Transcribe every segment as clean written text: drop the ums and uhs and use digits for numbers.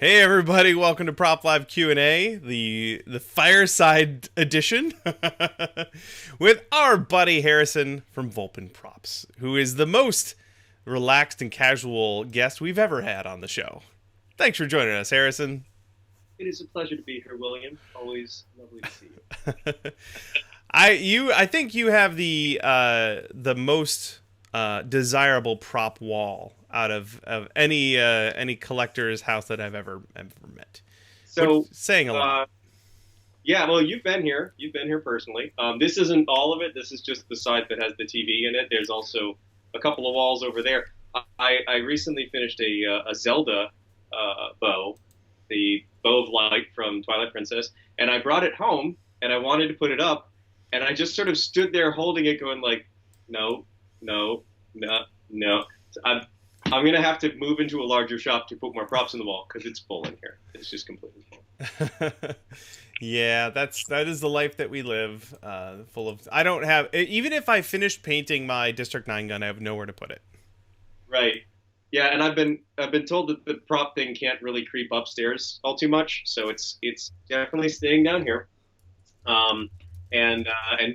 Hey everybody, welcome to Prop Live Q&A, the fireside edition with our buddy Harrison from Volpin Props, who is the most relaxed and casual guest we've ever had on the show. Thanks for joining us, Harrison. It is a pleasure to be here, William. Always lovely to see you. I think you have the most desirable prop wall out of any collector's house that I've ever met. So, Saying a lot. yeah, well, you've been here. You've been here personally. This isn't all of it. This is just the side that has the TV in it. There's also a couple of walls over there. I recently finished a Zelda bow, the Bow of Light from Twilight Princess, and I brought it home, and I wanted to put it up, and I just sort of stood there holding it going like, no, no, no, no. I'm going to have to move into a larger shop to put more props in the wall because it's full in here. It's just completely full. Yeah, that is the life that we live. Full of. I don't have, even if I finished painting my District 9 gun, I have nowhere to put it. Right. Yeah, and I've been told that the prop thing can't really creep upstairs all too much, so it's definitely staying down here. And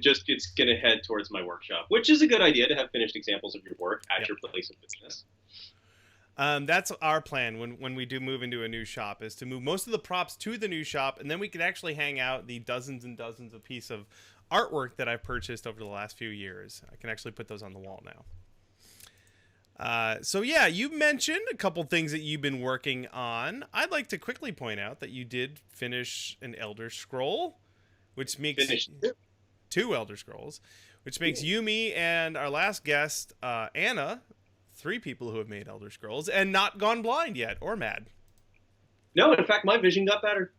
just it's going to head towards my workshop, which is a good idea to have finished examples of your work at your place of business. That's our plan when we do move into a new shop, is to move most of the props to the new shop, and then we can actually hang out the dozens and dozens of pieces of artwork that I've purchased over the last few years. I can actually put those on the wall now. So yeah, you mentioned a couple things that you've been working on. I'd like to quickly point out that you did finish an Elder Scroll, which makes two Elder Scrolls, which makes you, me, and our last guest, Anna, three people who have made Elder Scrolls and not gone blind yet or mad. No, in fact, my vision got better.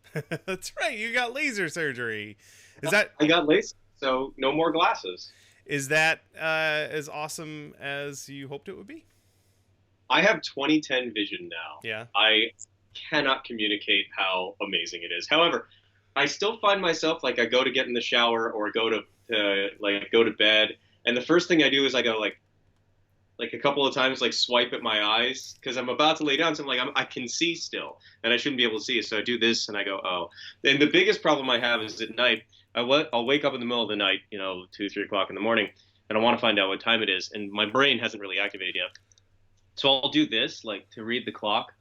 That's right. You got laser surgery. Is that? I got LASIK, so no more glasses. Is that as awesome as you hoped it would be? I have 2010 vision now. Yeah. I cannot communicate how amazing it is. However, I still find myself like I go to get in the shower or go to bed, and the first thing I do is I go like a couple of times like swipe at my eyes because I'm about to lay down. So I'm like I can see still, and I shouldn't be able to see. So I do this, and I go oh. And the biggest problem I have is at night. I'll wake up in the middle of the night, 2, 3 o'clock in the morning, and I want to find out what time it is, and my brain hasn't really activated yet. So I'll do this like to read the clock,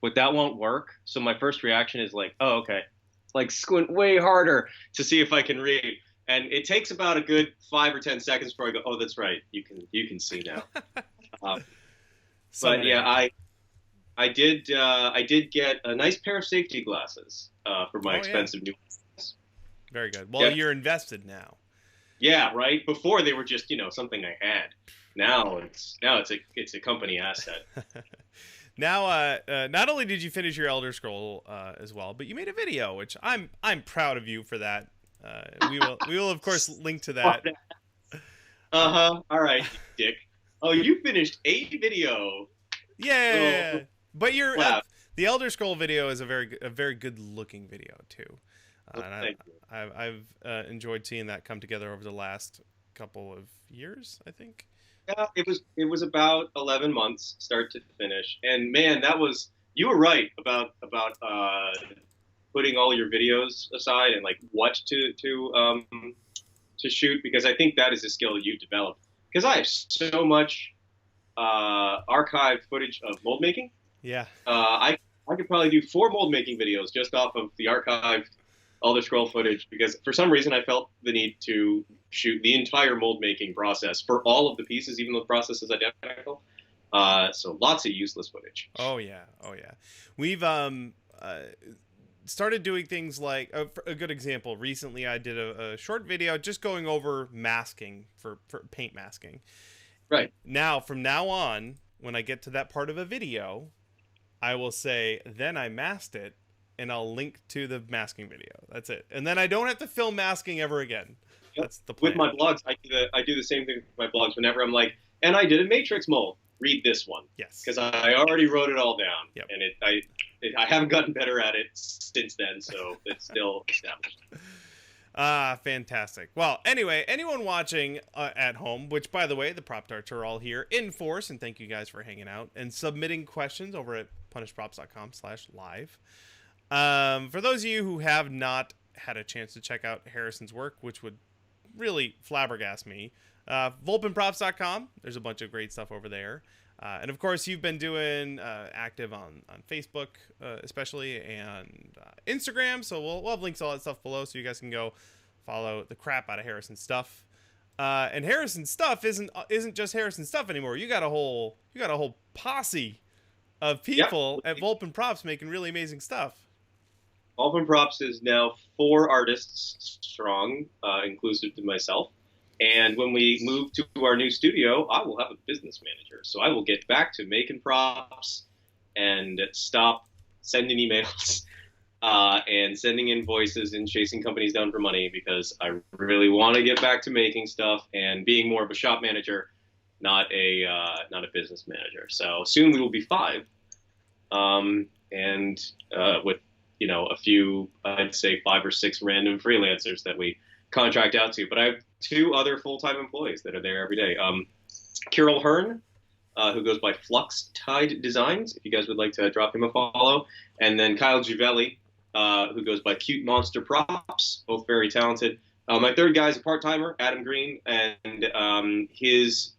but that won't work. So my first reaction is like, oh okay, like squint way harder to see if I can read. And it takes about a good 5 or 10 seconds before I go, oh, that's right. You can see now. But yeah, I did get a nice pair of safety glasses for my expensive new ones. Very good. Well, you're invested now. Yeah, right. Before they were just something I had. Now it's a company asset. Now, not only did you finish your Elder Scroll as well, but you made a video, which I'm proud of you for that. We will of course link to that. All right, Dick. Oh, you finished a video. Yeah, oh. But your wow. The Elder Scroll video is a very good looking video too. Thank you. I've enjoyed seeing that come together over the last couple of years, I think. Yeah, it was about 11 months, start to finish, and man, you were right about putting all your videos aside and like what to shoot, because I think that is a skill you've developed. Because I have so much archived footage of mold making. Yeah. I could probably do 4 mold making videos just off of the archived Elder Scroll footage, because for some reason I felt the need to shoot the entire mold making process for all of the pieces, even though the process is identical. So lots of useless footage. Oh yeah. We've started doing things like a good example. Recently, I did a short video just going over masking for paint masking. Right. Now, from now on, when I get to that part of a video, I will say, then I masked it, and I'll link to the masking video. That's it. And then I don't have to film masking ever again. Yep. That's the plan. With my blogs, I do the same thing with my blogs whenever I'm like, and I did a matrix mold. Read this one. Yes. Because I already wrote it all down. Yep. And I haven't gotten better at it since then, so it's still established. Fantastic. Well, anyway, anyone watching at home, which, by the way, the Prop Darts are all here in force, and thank you guys for hanging out and submitting questions over at punishedprops.com/live. For those of you who have not had a chance to check out Harrison's work, which would really flabbergast me, VolpinProps.com. There's a bunch of great stuff over there. And of course, you've been doing active on Facebook, especially, and Instagram. So we'll have links to all that stuff below, so you guys can go follow the crap out of Harrison's stuff. And Harrison's stuff isn't just Harrison's stuff anymore. You got a whole posse of people at Volpin Props making really amazing stuff. Volpin Props is now 4 artists strong, inclusive to myself. And when we move to our new studio, I will have a business manager. So I will get back to making props and stop sending emails and sending invoices and chasing companies down for money, because I really want to get back to making stuff and being more of a shop manager, not a business manager. So soon we will be 5, with a few, I'd say 5 or 6 random freelancers that we contract out to. But I have 2 other full-time employees that are there every day. Kirill Hearn, who goes by Flux Tide Designs, if you guys would like to drop him a follow. And then Kyle Givelli, who goes by Cute Monster Props, both very talented. My 3rd guy is a part-timer, Adam Green, and his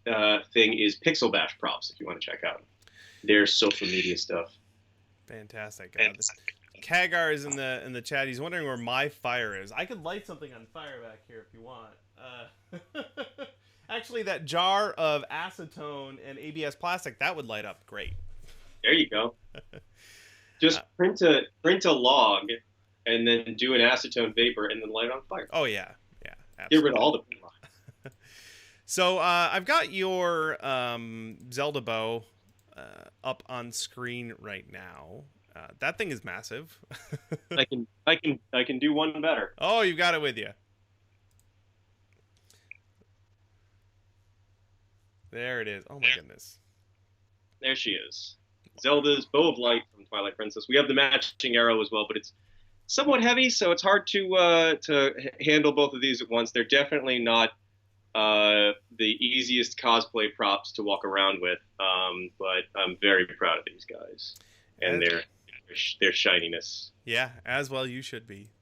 thing is Pixel Bash Props, if you want to check out their social media stuff. Fantastic. Kagar is in the chat. He's wondering where my fire is. I could light something on fire back here if you want. Actually, that jar of acetone and ABS plastic, that would light up great. There you go. Just print a log and then do an acetone vapor and then light it on fire. Oh yeah, absolutely. Get rid of all the So I've got your Zelda Bow up on screen right now. That thing is massive. I can do one better. Oh, you've got it with you. There it is. Oh my goodness. There she is. Zelda's Bow of Light from Twilight Princess. We have the matching arrow as well, but it's somewhat heavy, so it's hard to handle both of these at once. They're definitely not the easiest cosplay props to walk around with, but I'm very proud of these guys and their shininess. Yeah, as well you should be.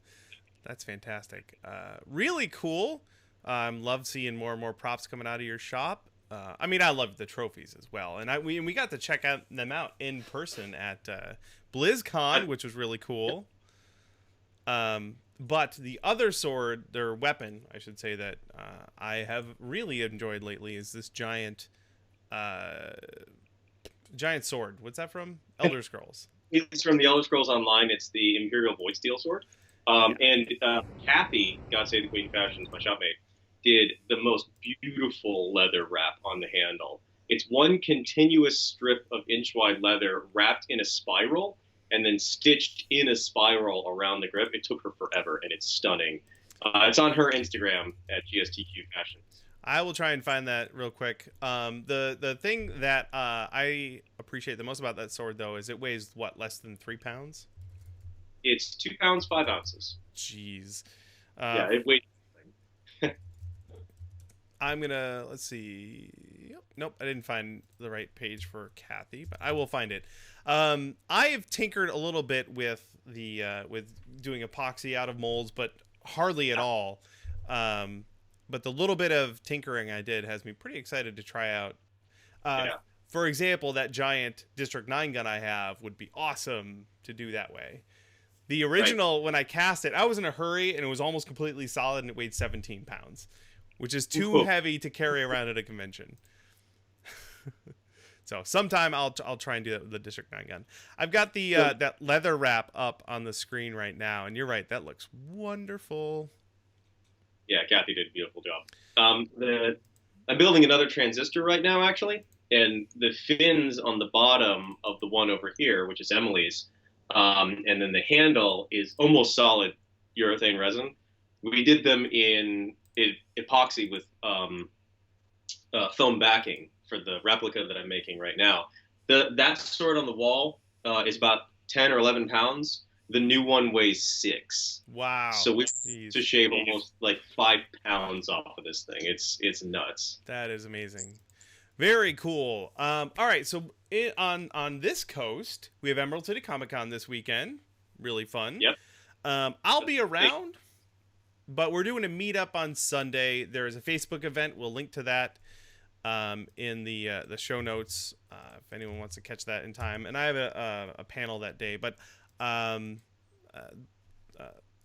That's fantastic. Really cool. Love seeing more and more props coming out of your shop. I mean, I love the trophies as well, and we got to check them out in person at BlizzCon, which was really cool. But the other sword, their weapon, I should say, that I have really enjoyed lately is this giant sword. What's that from? Elder Scrolls. It's from the Elder Scrolls Online. It's the Imperial Voidsteel sword. And Kathy, God Save the Queen Fashions, my shopmate, did the most beautiful leather wrap on the handle. It's one continuous strip of inch-wide leather wrapped in a spiral and then stitched in a spiral around the grip. It took her forever, and it's stunning. It's on her Instagram at GSTQ Fashions. I will try and find that real quick. The thing that I appreciate the most about that sword, though, is it weighs, what, less than 3 pounds? It's 2 pounds, 5 ounces. Jeez. Yeah, it weighs. I'm going to, let's see. Nope, I didn't find the right page for Kathy, but I will find it. I have tinkered a little bit with with doing epoxy out of molds, but hardly at all. But the little bit of tinkering I did has me pretty excited to try out. For example, that giant District 9 gun I have would be awesome to do that way. The original, when I cast it, I was in a hurry, and it was almost completely solid, and it weighed 17 pounds, which is too heavy to carry around at a convention. So sometime I'll try and do that with the District 9 gun. I've got the that leather wrap up on the screen right now, and you're right, that looks wonderful. Yeah, Kathy did a beautiful job. I'm building another transistor right now, actually, and the fins on the bottom of the one over here, which is Emily's, and then the handle is almost solid urethane resin. We did them in epoxy with foam backing for the replica that I'm making right now. That sword on the wall is about 10 or 11 pounds. The new one weighs 6. Wow. So we have to shave almost like 5 pounds off of this thing. It's nuts. That is amazing. Very cool. All right, so on this coast, we have Emerald City Comic Con this weekend. Really fun. Yep. I'll be around, but we're doing a meetup on Sunday. There is a Facebook event. We'll link to that in the show notes if anyone wants to catch that in time. And I have a panel that day. But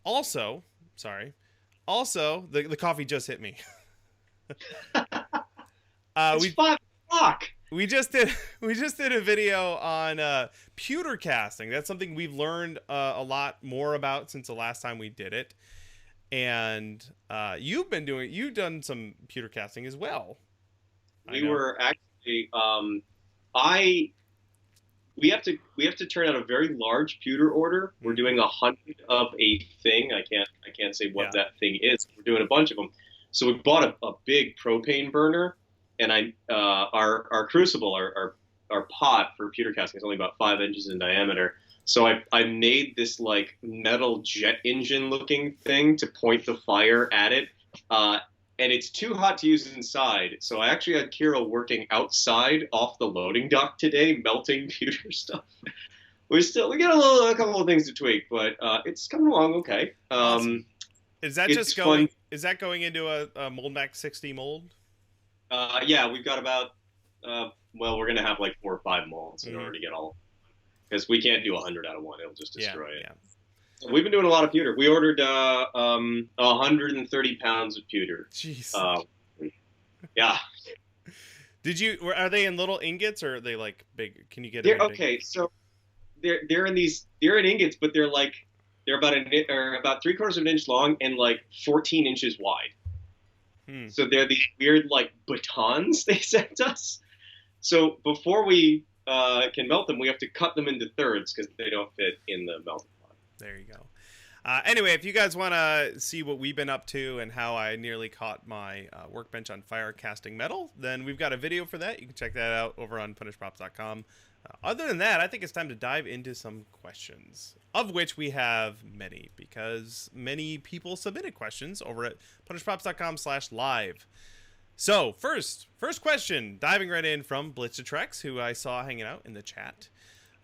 also, the coffee just hit me. It's 5 o'clock. We just did a video on pewter casting. That's something we've learned a lot more about since the last time we did it. And you've done some pewter casting as well. We were actually we have to turn out a very large pewter order. We're doing 100 of a thing. I can't say what that thing is. We're doing a bunch of them. So we bought a big propane burner, and our crucible, our pot for pewter casting is only about 5 inches in diameter. So I made this like metal jet engine looking thing to point the fire at it. And it's too hot to use inside. So I actually had Kira working outside off the loading dock today, melting pewter stuff. We got a couple of things to tweak, but it's coming along okay. Awesome. Is that just going? Fun. Is that going into a Mold Max 60 mold? Yeah, we've got about. Well, we're gonna have like 4 or 5 molds in order to get all, because we can't do 100 out of one. It'll just destroy it. Yeah. We've been doing a lot of pewter. We ordered 130 pounds of pewter. Jeez. Yeah. Are they in little ingots, or are they like big? Can you get? Okay, so they're in ingots, but they're about about 3/4 of an inch long and like 14 inches wide. So they're these weird like batons they sent us. So before we can melt them, we have to cut them into thirds because they don't fit in the melting pot. There you go. Anyway, if you guys want to see what we've been up to and how I nearly caught my workbench on fire casting metal, then we've got a video for that. You can check that out over on punishprops.com. Other than that, I think it's time to dive into some questions, of which we have many, because many people submitted questions over at punishprops.com/live. So first question, diving right in from Blitzatrex, who I saw hanging out in the chat.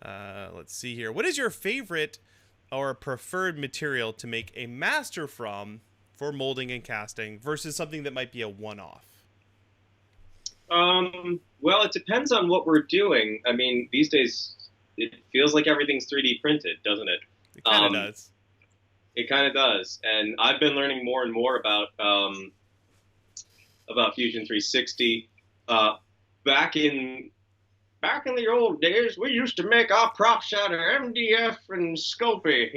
Let's see here. What is your favorite or preferred material to make a master from for molding and casting versus something that might be a one-off? Well, it depends on what we're doing. I mean, these days it feels like everything's 3D printed, doesn't it? It kind of does. It kind of does. And I've been learning more and more about Fusion 360. Back in the old days, we used to make our props out of MDF and Sculpey,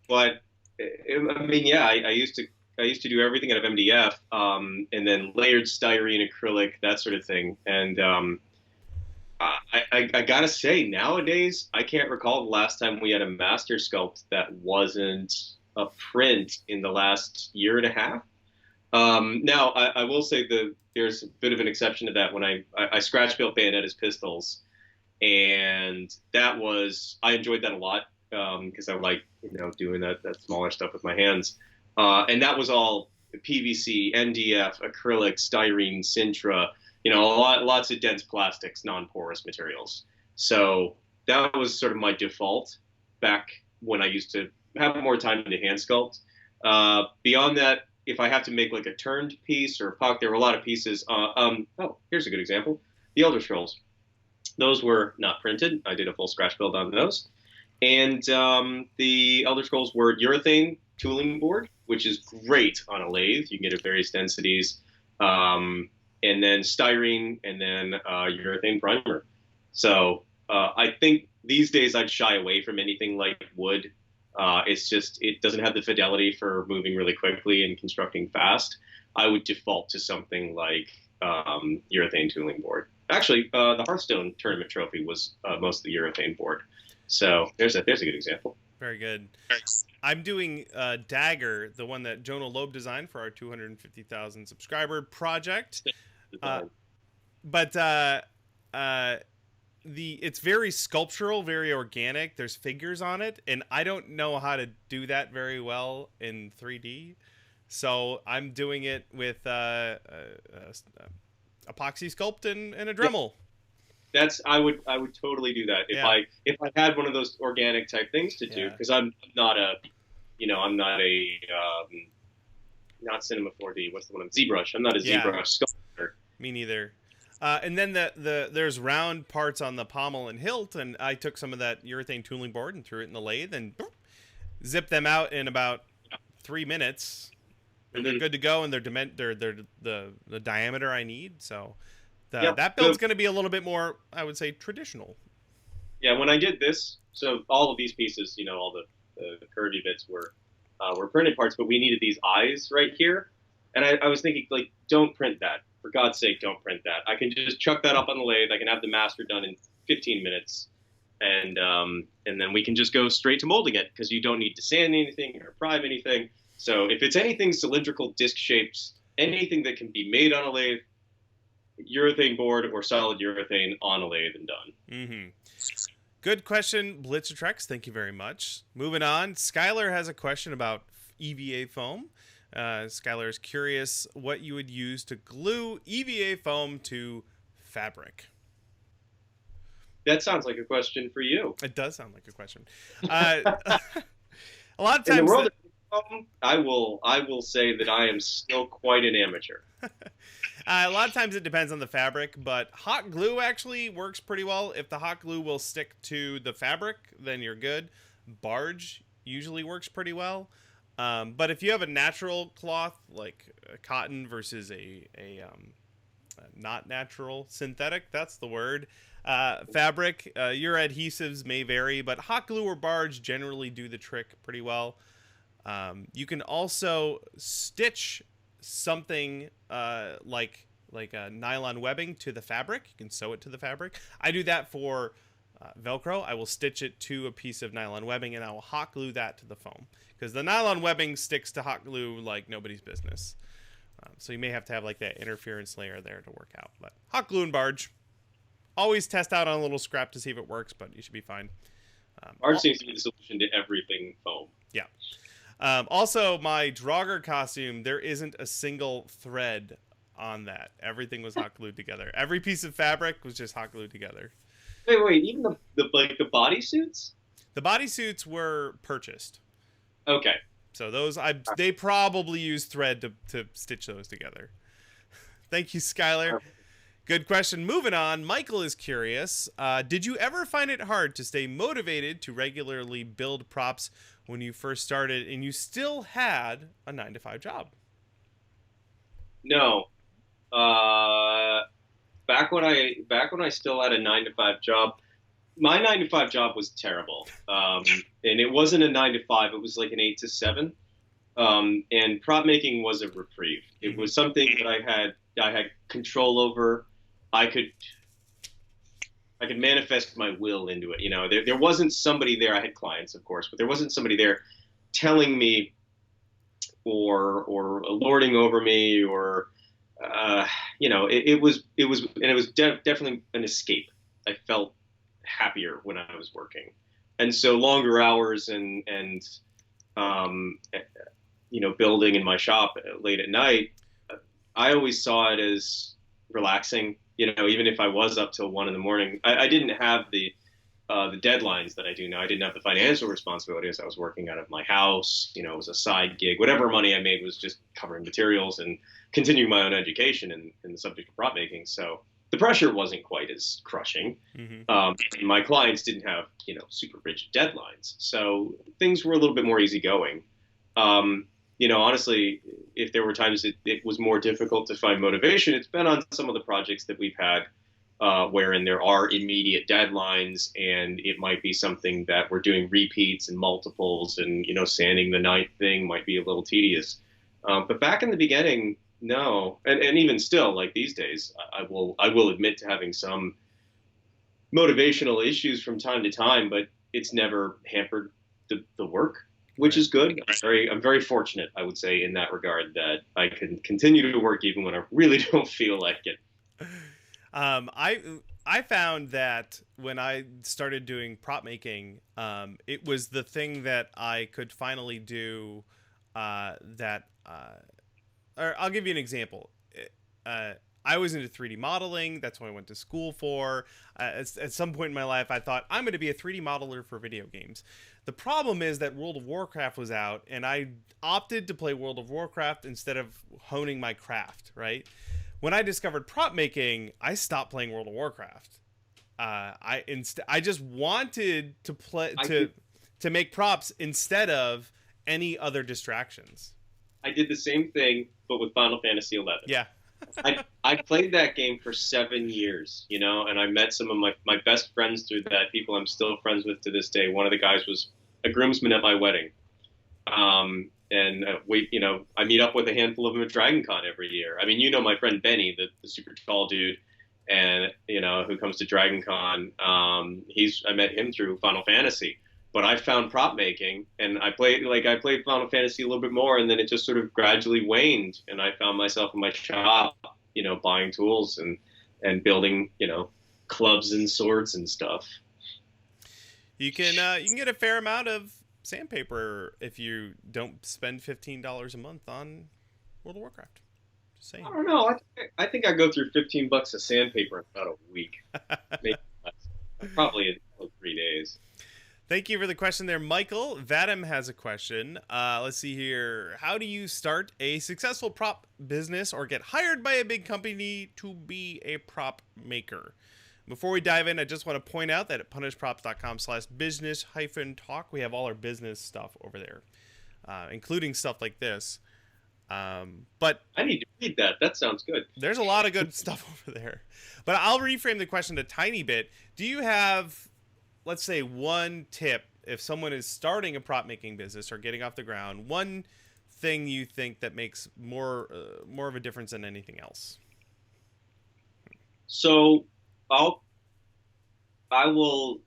but I mean, yeah, I used to do everything out of MDF, and then layered styrene, acrylic, that sort of thing. And I gotta say, nowadays, I can't recall the last time we had a master sculpt that wasn't a print in the last year and a half. Now, I will say there's a bit of an exception to that when I scratch built Bayonetta's pistols, and I enjoyed that a lot because I like doing that smaller stuff with my hands, and that was all PVC, NDF, acrylic, styrene, Sintra, lots of dense plastics, non-porous materials. So that was sort of my default back when I used to have more time to hand sculpt. Beyond that, if I have to make like a turned piece or a puck, there were a lot of pieces. Here's a good example. The Elder Scrolls. Those were not printed. I did a full scratch build on those. And the Elder Scrolls were urethane tooling board, which is great on a lathe. You can get it at various densities. And then styrene, and then urethane primer. So I think these days I'd shy away from anything like wood. It doesn't have the fidelity for moving really quickly and constructing fast. I would default to something like urethane tooling board. Actually, the Hearthstone tournament trophy was mostly urethane board. So there's a good example. Very good. I'm doing Dagger, the one that Jonah Loeb designed for our 250,000 subscriber project. It's very sculptural, very organic. There's figures on it, and I don't know how to do that very well in 3D. So I'm doing it with epoxy sculpt and a Dremel. I would totally do that if I had one of those organic type things to do, because I'm not a not Cinema 4D. What's the one? ZBrush. I'm not a ZBrush sculptor. Me neither. And then there's round parts on the pommel and hilt, and I took some of that urethane tooling board and threw it in the lathe and boop, zipped them out in about 3 minutes, and they're good to go. And they're the diameter I need. So that build's going to be a little bit more, I would say, traditional. Yeah, when I did this, so all of these pieces, all the curvy bits were printed parts, but we needed these eyes right here, and I was thinking, like, don't print that. For God's sake, don't print that. I can just chuck that up on the lathe. I can have the master done in 15 minutes, and then we can just go straight to molding it, because you don't need to sand anything or prime anything. So if it's anything cylindrical, disc-shaped, anything that can be made on a lathe, urethane board or solid urethane on a lathe and done. Mm-hmm. Good question, Blitzertrex. Thank you very much. Moving on, Skylar has a question about EVA foam. Skylar is curious what you would use to glue EVA foam to fabric. That sounds like a question for you. It does sound like a question. A lot of times, in the world of foam, I will say that I am still quite an amateur. A lot of times it depends on the fabric, but hot glue actually works pretty well. If the hot glue will stick to the fabric, then you're good. Barge usually works pretty well. But if you have a natural cloth, like cotton versus a not natural, synthetic, that's the word, fabric, your adhesives may vary, but hot glue or barge generally do the trick pretty well. You can also stitch something like a nylon webbing to the fabric. You can sew it to the fabric. I do that for Velcro. I will stitch it to a piece of nylon webbing, and I will hot glue that to the foam, because the nylon webbing sticks to hot glue like nobody's business. So you may have to have like that interference layer there to work out. But hot glue and barge, always test out on a little scrap to see if it works, but you should be fine. Barge seems to be the solution to everything foam. Yeah. Also, my Draugr costume, there isn't a single thread on that. Everything was hot glued together. Every piece of fabric was just hot glued together. Wait, even the bodysuits? The bodysuits were purchased. Okay. So those, they probably used thread to stitch those together. Thank you, Skylar. Good question. Moving on, Michael is curious. Did you ever find it hard to stay motivated to regularly build props when you first started and you still had a 9-to-5 job? No. Back when I still had a 9-to-5 job, my 9-to-5 job was terrible. And it wasn't a 9-to-5, it was like an 8-to-7. And prop making was a reprieve. It was something that I had control over. I could manifest my will into it. There wasn't somebody there. I had clients, of course, but there wasn't somebody there telling me or lording over me or, it was definitely an escape. I felt happier when I was working. And so longer hours and building in my shop late at night, I always saw it as relaxing. Even if I was up till 1 a.m, I didn't have the deadlines that I do now. I didn't have the financial responsibilities. I was working out of my house. It was a side gig. Whatever money I made was just covering materials and continuing my own education in the subject of prop making. So the pressure wasn't quite as crushing. Mm-hmm. My clients didn't have, super rigid deadlines. So things were a little bit more easygoing. Honestly, if there were times it was more difficult to find motivation, it's been on some of the projects that we've had wherein there are immediate deadlines, and it might be something that we're doing repeats and multiples, and sanding the ninth thing might be a little tedious. But back in the beginning, no, and even still, like these days, I will admit to having some motivational issues from time to time, but it's never hampered the work, which is good. I'm very fortunate, I would say, in that regard, that I can continue to work even when I really don't feel like it. I found that when I started doing prop making, it was the thing that I could finally do. Or I'll give you an example. I was into 3D modeling. That's what I went to school for. At some point in my life, I thought, I'm going to be a 3D modeler for video games. The problem is that World of Warcraft was out, and I opted to play World of Warcraft instead of honing my craft, right? When I discovered prop making, I stopped playing World of Warcraft. I just wanted to play to make props instead of any other distractions. I did the same thing, but with Final Fantasy XI. Yeah. I played that game for 7 years, you know, and I met some of my best friends through that, people I'm still friends with to this day. One of the guys was a groomsman at my wedding. I meet up with a handful of them at Dragon Con every year. I mean, you know my friend Benny, the super tall dude, and, you know, who comes to Dragon Con. I met him through Final Fantasy. But I found prop making, and I played Final Fantasy a little bit more, and then it just sort of gradually waned, and I found myself in my shop, you know, buying tools and building, you know, clubs and swords and stuff. You can get a fair amount of sandpaper if you don't spend $15 a month on World of Warcraft. Just saying. I don't know. I think I go through $15 of sandpaper in about a week, maybe less. Probably in 3 days. Thank you for the question there, Michael. Vadim has a question. Let's see here. How do you start a successful prop business or get hired by a big company to be a prop maker? Before we dive in, I just want to point out that at punishprops.com/business-talk, we have all our business stuff over there, including stuff like this. But I need to read that. That sounds good. There's a lot of good stuff over there. But I'll reframe the question a tiny bit. Do you have, let's say, one tip if someone is starting a prop making business or getting off the ground, one thing you think that makes more of a difference than anything else? So I will,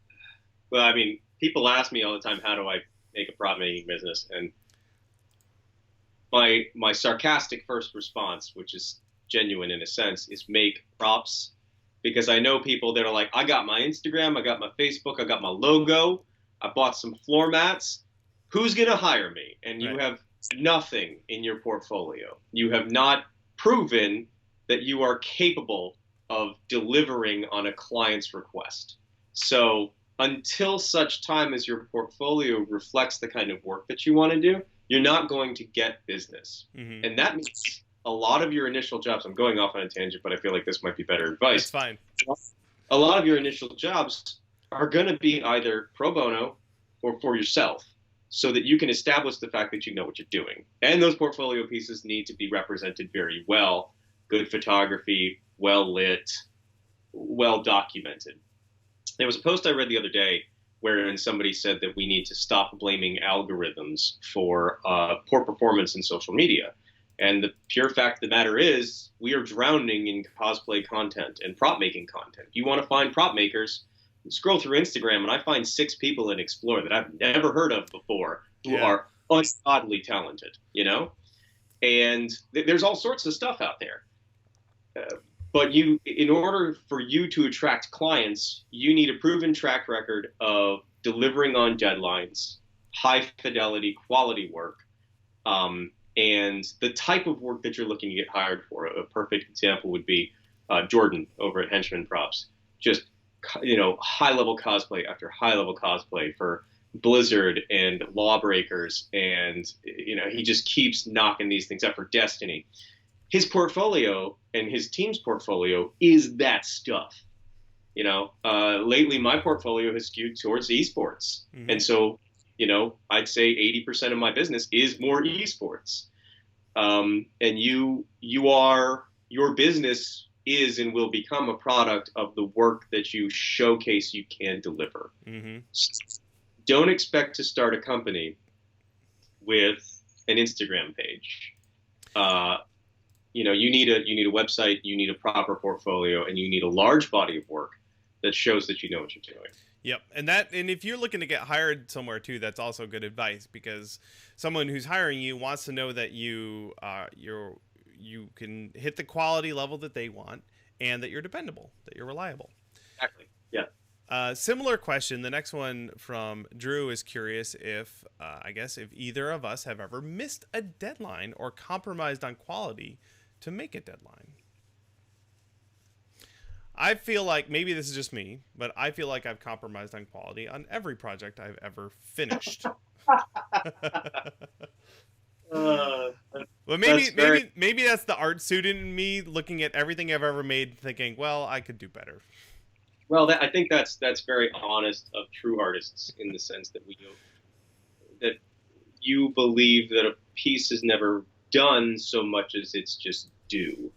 well, I mean, people ask me all the time, how do I make a prop making business? And my sarcastic first response, which is genuine in a sense, is make props. Because I know people that are like, I got my Instagram, I got my Facebook, I got my logo, I bought some floor mats. Who's going to hire me? And you have nothing in your portfolio. You have not proven that you are capable of delivering on a client's request. So until such time as your portfolio reflects the kind of work that you want to do, you're not going to get business. Mm-hmm. And that means a lot of your initial jobs, I'm going off on a tangent, but I feel like this might be better advice. It's fine. A lot of your initial jobs are going to be either pro bono or for yourself, so that you can establish the fact that you know what you're doing. And those portfolio pieces need to be represented very well. Good photography, well lit, well documented. There was a post I read the other day wherein somebody said that we need to stop blaming algorithms for poor performance in social media. And the pure fact of the matter is, we are drowning in cosplay content and prop making content. You want to find prop makers, scroll through Instagram, and I find 6 people in Explore that I've never heard of before who are ungodly talented, you know? And there's all sorts of stuff out there. But in order for you to attract clients, you need a proven track record of delivering on deadlines, high fidelity, quality work, and the type of work that you're looking to get hired for. A perfect example would be Jordan over at Henchman Props. Just, you know, high-level cosplay after high-level cosplay for Blizzard and Lawbreakers, and, you know, he just keeps knocking these things up for Destiny. His portfolio and his team's portfolio is that stuff. You know, lately my portfolio has skewed towards esports. Mm-hmm. And so, you know, I'd say 80% of my business is more esports. And your business is and will become a product of the work that you showcase you can deliver. Mm-hmm. Don't expect to start a company with an Instagram page. You know, you need a website, you need a proper portfolio, and you need a large body of work that shows that you know what you're doing. Yep. And if you're looking to get hired somewhere too, that's also good advice, because someone who's hiring you wants to know that you can hit the quality level that they want, and that you're dependable, that you're reliable. Exactly. Yeah. Similar question. The next one from Drew is curious if either of us have ever missed a deadline or compromised on quality to make a deadline. I feel like maybe this is just me, but I feel like I've compromised on quality on every project I've ever finished. Uh, Well, that's very maybe that's the art student in me looking at everything I've ever made, thinking, well, I could do better. well. I think that's very honest of true artists in the sense that that you believe that a piece is never done so much as it's just due.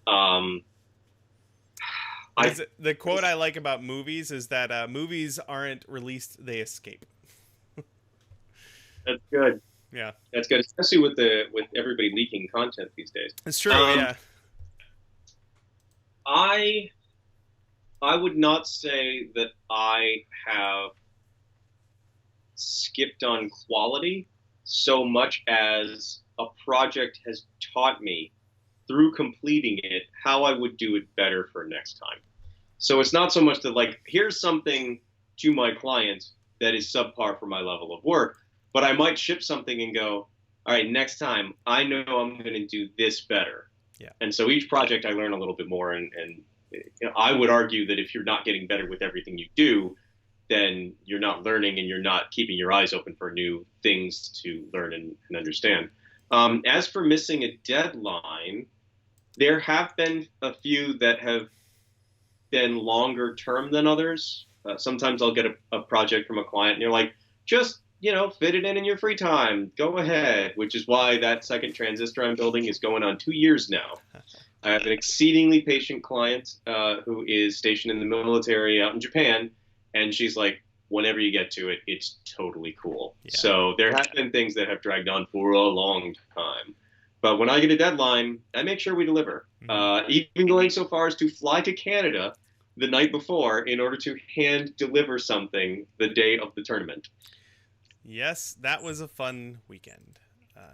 Um, The quote I like about movies is that movies aren't released; they escape. That's good. Yeah, That's good, especially with everybody leaking content these days. it's true. Yeah, I I would not say that I have skipped on quality so much as a project has taught me through completing it how I would do it better for next time. So it's not so much that like here's something to my client that is subpar for my level of work, but I might ship something and go, all right, next time I know I'm going to do this better. Yeah. And so each project I learn a little bit more, and you know, I would argue that if you're not getting better with everything you do, then you're not learning and you're not keeping your eyes open for new things to learn and understand. As for missing a deadline, there have been a few that have been longer term than others. Sometimes I'll get a project from a client and you're like, just, you know, fit it in your free time. Go ahead, which is why that second transistor I'm building is going on 2 years now. I have an exceedingly patient client who is stationed in the military out in Japan, and she's like, whenever you get to it, it's totally cool. Yeah. So there have been things that have dragged on for a long time. But when I get a deadline, I make sure we deliver. Even going so far as to fly to Canada the night before in order to hand deliver something the day of the tournament. Yes, that was a fun weekend.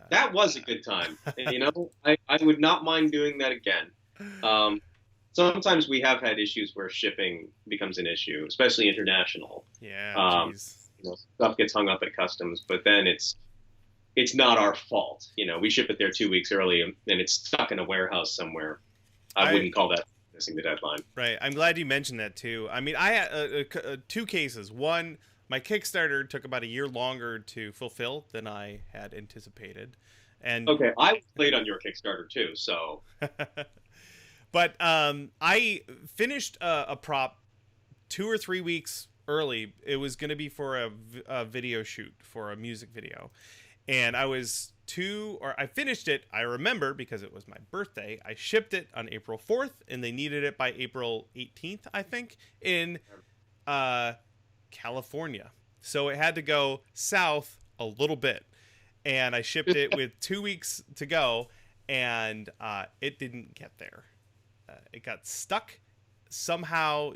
That was a good time. And, you know, I would not mind doing that again. Sometimes we have had issues where shipping becomes an issue, especially international. Yeah, you know, stuff gets hung up at customs, but then it's not our fault. You know, we ship it there 2 weeks early and it's stuck in a warehouse somewhere. I wouldn't call that missing the deadline. Right. I'm glad you mentioned that too. I mean, I had two cases. One, my Kickstarter took about a year longer to fulfill than I had anticipated. And okay, I played on your Kickstarter too, so. But I finished a prop 2 or 3 weeks early. It was going to be for a video shoot for a music video. And I finished it, I remember, because it was my birthday. I shipped it on April 4th, and they needed it by April 18th, I think, in California. So it had to go south a little bit. And I shipped it with 2 weeks to go, and it didn't get there. It got stuck somehow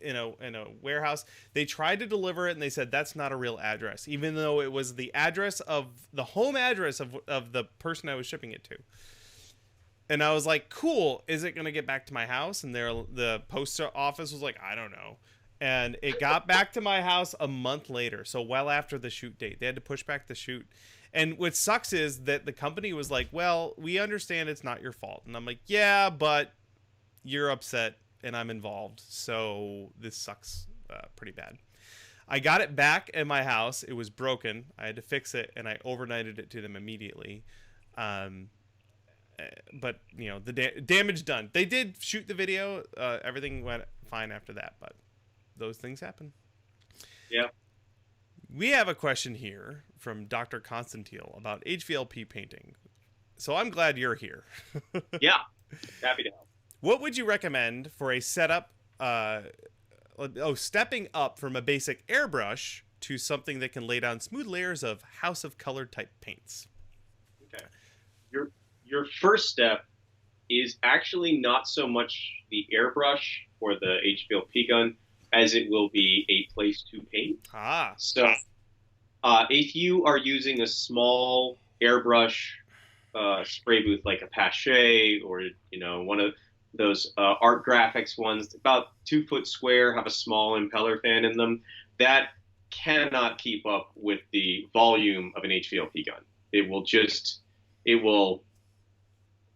in a warehouse. They tried to deliver it, and they said that's not a real address, even though it was the address of the home address of the person I was shipping it to. And I was like, cool, is it going to get back to my house? And the post office was like, I don't know. And it got back to my house a month later, so well after the shoot date. They had to push back the shoot. And what sucks is that the company was like, well, we understand it's not your fault. And I'm like, yeah, but you're upset and I'm involved, so this sucks pretty bad. I got it back at my house. It was broken. I had to fix it, and I overnighted it to them immediately. But, you know, the damage done. They did shoot the video. Everything went fine after that, but those things happen. Yeah. We have a question here from Dr. Constantine about HVLP painting. So I'm glad you're here. Yeah, happy to help. What would you recommend for a setup, stepping up from a basic airbrush to something that can lay down smooth layers of House of Color type paints? Okay. Your first step is actually not so much the airbrush or the HVLP gun as it will be a place to paint. So if you are using a small airbrush spray booth like a Pache or, you know, one of those art graphics ones, about 2 foot square, have a small impeller fan in them, that cannot keep up with the volume of an HVLP gun. It will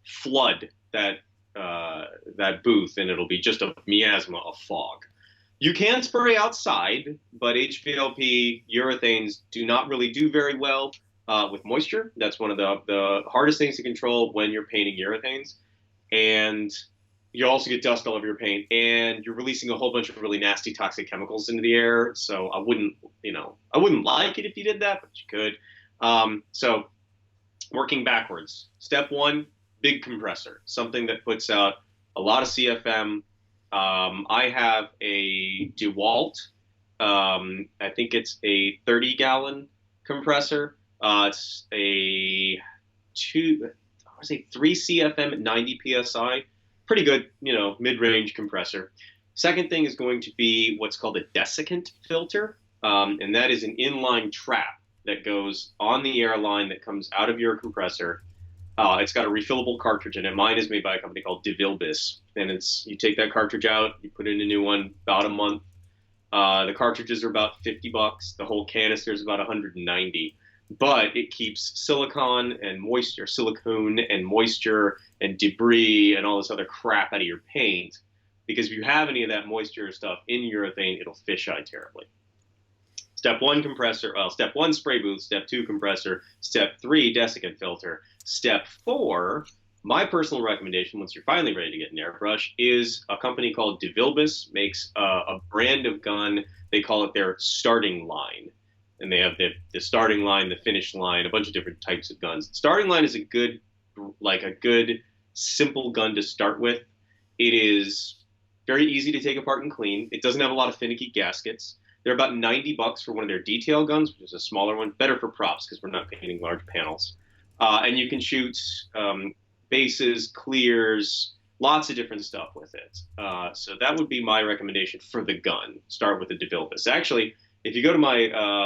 flood that that booth, and it'll be just a miasma of fog. You can spray outside, but HVLP urethanes do not really do very well with moisture. That's one of the hardest things to control when you're painting urethanes. And you also get dust all over your paint, and you're releasing a whole bunch of really nasty toxic chemicals into the air. So I wouldn't like it if you did that, but you could. So working backwards. Step one, big compressor, something that puts out a lot of CFM. I have a DeWalt. I think it's a 30-gallon compressor. It's a 3 CFM at 90 PSI. Pretty good, mid-range compressor. Second thing is going to be what's called a desiccant filter, and that is an inline trap that goes on the airline that comes out of your compressor. It's got a refillable cartridge in it. Mine is made by a company called DeVilbiss, and you take that cartridge out, you put in a new one, about a month. The cartridges are about $50. The whole canister is about 190. But it keeps silicone and moisture and debris and all this other crap out of your paint, because if you have any of that moisture stuff in urethane, it'll fisheye terribly. Step one, compressor. Step one, spray booth. Step two, compressor. Step three, desiccant filter. Step four, my personal recommendation, once you're finally ready to get an airbrush, is a company called DeVilbiss makes a brand of gun. They call it their starting line. And they have the starting line, the finish line, a bunch of different types of guns. Starting line is a good, simple gun to start with. It is very easy to take apart and clean. It doesn't have a lot of finicky gaskets. They're about $90 for one of their detail guns, which is a smaller one. Better for props because we're not painting large panels. And you can shoot bases, clears, lots of different stuff with it. So that would be my recommendation for the gun. Start with the DeVilbiss. Actually, if you go to my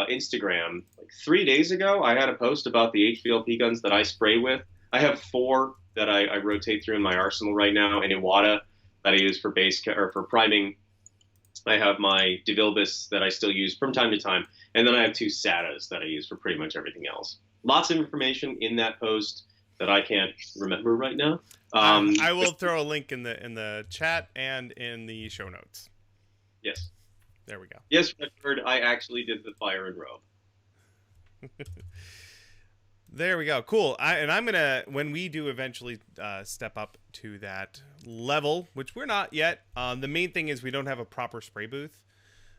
Instagram, like 3 days ago, I had a post about the HVLP guns that I spray with. I have 4 that I rotate through in my arsenal right now, and Iwata that I use for for priming. I have my DeVilbiss that I still use from time to time, and then I have 2 SATAs that I use for pretty much everything else. Lots of information in that post that I can't remember right now. I will throw a link in the chat and in the show notes. Yes. There we go. Yes, Redford, I actually did the fire and robe. There we go. Cool. I'm going to, when we do eventually step up to that level, which we're not yet, the main thing is we don't have a proper spray booth.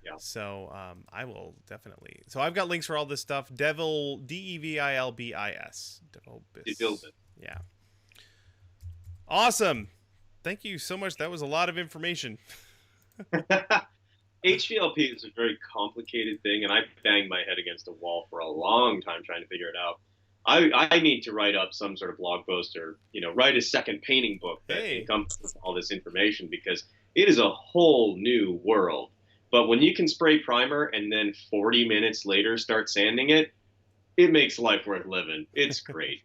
Yeah. So I will definitely. So I've got links for all this stuff. DeVilbiss. DeVilbiss. Yeah. Awesome. Thank you so much. That was a lot of information. HVLP is a very complicated thing, and I banged my head against a wall for a long time trying to figure it out. I need to write up some sort of blog post or, write a second painting book that encompasses all this information, because it is a whole new world. But when you can spray primer and then 40 minutes later start sanding it, it makes life worth living. It's great.